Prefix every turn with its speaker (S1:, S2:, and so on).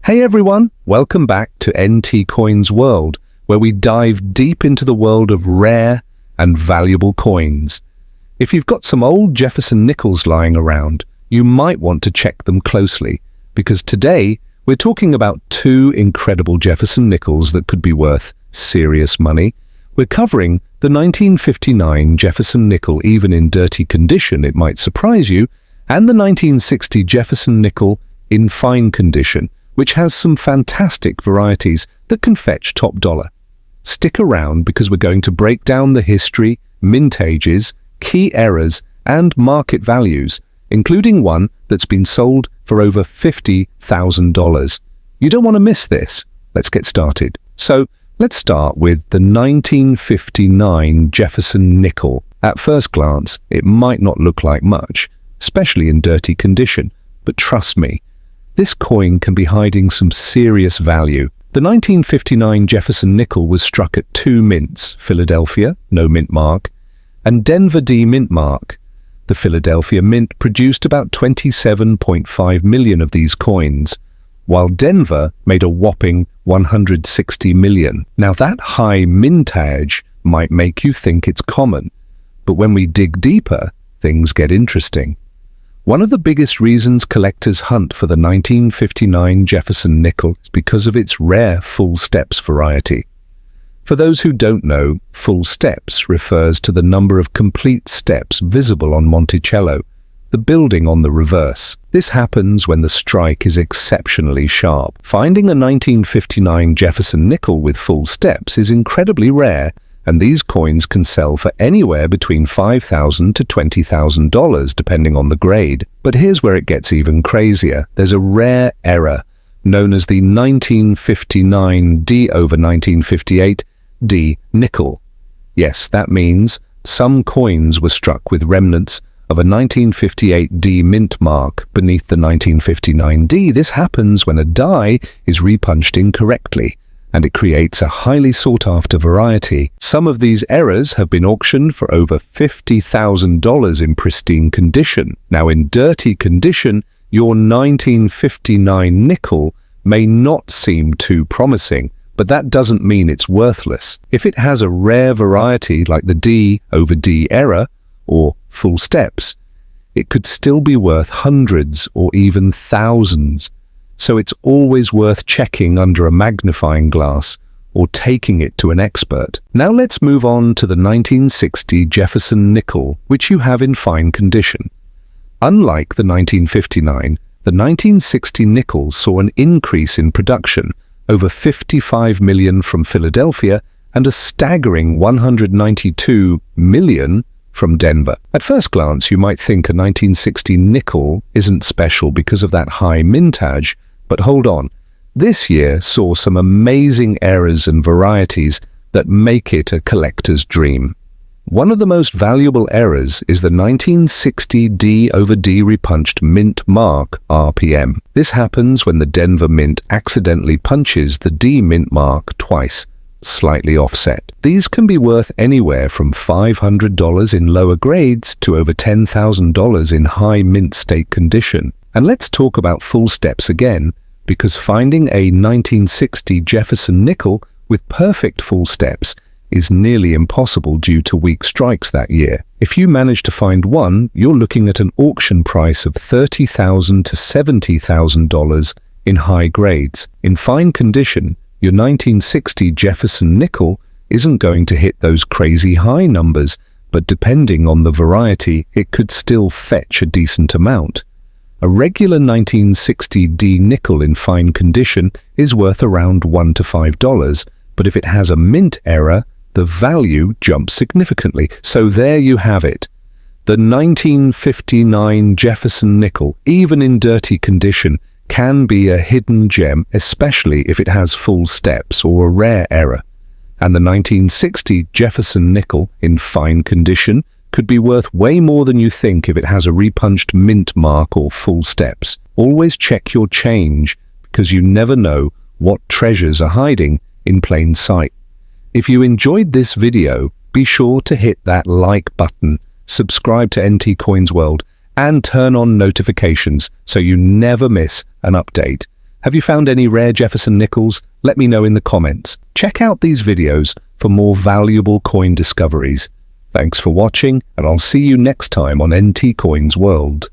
S1: Hey everyone, welcome back to NT Coins World, where we dive deep into the world of rare and valuable coins. If you've got some old Jefferson Nickels lying around, you might want to check them closely, because today we're talking about two incredible Jefferson Nickels that could be worth serious money. We're covering the 1959 Jefferson Nickel, even in dirty condition, it might surprise you, and the 1960 Jefferson Nickel in fine condition, which has some fantastic varieties that can fetch top dollar. Stick around because we're going to break down the history, mint ages, key errors, and market values, including one that's been sold for over $50,000. You don't want to miss this. Let's get started. So, let's start with the 1959 Jefferson Nickel. At first glance, it might not look like much, especially in dirty condition, but trust me, this coin can be hiding some serious value. The 1959 Jefferson Nickel was struck at two mints, Philadelphia, no mint mark, and Denver D mint mark. The Philadelphia mint produced about 27.5 million of these coins, while Denver made a whopping 160 million. Now that high mintage might make you think it's common, but when we dig deeper, things get interesting. One of the biggest reasons collectors hunt for the 1959 Jefferson Nickel is because of its rare full steps variety. For those who don't know, full steps refers to the number of complete steps visible on Monticello, the building on the reverse. This happens when the strike is exceptionally sharp. Finding a 1959 Jefferson Nickel with full steps is incredibly rare, and these coins can sell for anywhere between $5,000 to $20,000 depending on the grade. But here's where it gets even crazier. There's a rare error known as the 1959 D over 1958 D nickel. Yes, that means some coins were struck with remnants of a 1958 D mint mark beneath the 1959 D. This happens when a die is repunched incorrectly, and it creates a highly sought-after variety. Some of these errors have been auctioned for over $50,000 in pristine condition. Now, in dirty condition, your 1959 nickel may not seem too promising, but that doesn't mean it's worthless. If it has a rare variety like the D over D error, or full steps, it could still be worth hundreds or even thousands. So it's always worth checking under a magnifying glass or taking it to an expert. Now let's move on to the 1960 Jefferson Nickel, which you have in fine condition. Unlike the 1959, the 1960 nickel saw an increase in production, over 55 million from Philadelphia and a staggering 192 million from Denver. At first glance, you might think a 1960 nickel isn't special because of that high mintage, but hold on. This year saw some amazing errors and varieties that make it a collector's dream. One of the most valuable errors is the 1960 D over D repunched mint mark RPM. This happens when the Denver mint accidentally punches the D mint mark twice, slightly offset. These can be worth anywhere from $500 in lower grades to over $10,000 in high mint state condition. And let's talk about full steps again, because finding a 1960 Jefferson Nickel with perfect full steps is nearly impossible due to weak strikes that year. If you manage to find one, you're looking at an auction price of $30,000 to $70,000 in high grades. In fine condition, your 1960 Jefferson Nickel isn't going to hit those crazy high numbers, but depending on the variety, it could still fetch a decent amount. A regular 1960 D nickel in fine condition is worth around $1 to $5, but if it has a mint error, the value jumps significantly. So there you have it. The 1959 Jefferson Nickel, even in dirty condition, can be a hidden gem, especially if it has full steps or a rare error. And the 1960 Jefferson Nickel in fine condition could be worth way more than you think if it has a repunched mint mark or full steps. Always check your change, because you never know what treasures are hiding in plain sight. If you enjoyed this video, be sure to hit that like button, subscribe to NT Coins World, and turn on notifications so you never miss an update. Have you found any rare Jefferson Nickels? Let me know in the comments. Check out these videos for more valuable coin discoveries. Thanks for watching, and I'll see you next time on NT Coins World.